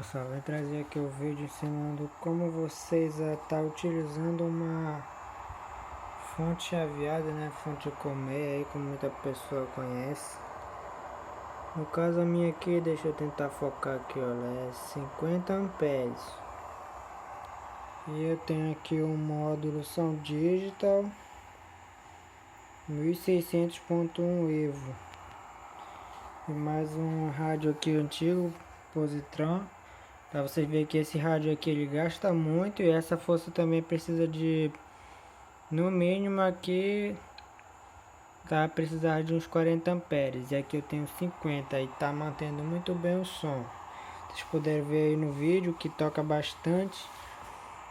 pessoal, vou trazer aqui o vídeo ensinando como vocês tá utilizando uma fonte chaveada, né, fonte colmeia aí, como muita pessoa conhece. No caso a minha aqui, deixa eu tentar focar aqui, olha, é 50 amperes. E eu tenho aqui um módulo Sound Digital 1600.1 Evo. E mais um rádio aqui antigo, Positron. Pra vocês verem que esse rádio aqui ele gasta muito, e essa força também precisa de, no mínimo aqui, tá precisar de uns 40 amperes. E aqui eu tenho 50 e tá mantendo muito bem o som. Vocês puderem ver aí no vídeo que toca bastante.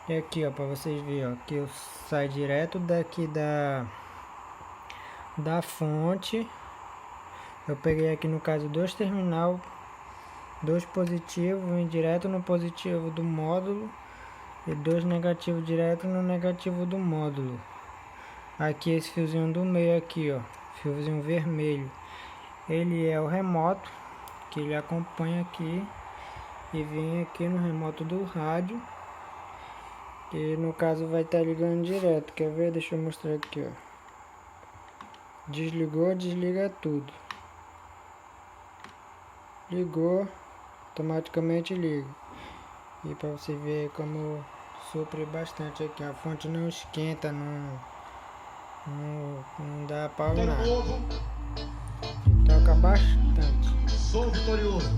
E aqui ó, pra vocês verem ó, que eu saio direto daqui da fonte. Eu peguei aqui no caso dois terminal, dois positivos, um direto no positivo do módulo e dois negativos direto no negativo do módulo. Aqui esse fiozinho do meio aqui ó, fiozinho vermelho, ele é o remoto que ele acompanha aqui e vem aqui no remoto do rádio, que no caso vai estar ligando direto. Quer ver? Deixa eu mostrar aqui ó, desligou, desliga tudo, ligou, automaticamente liga. E para você ver como sopra bastante aqui, a fonte não esquenta, não dá pau nada, e toca bastante. Sou vitorioso.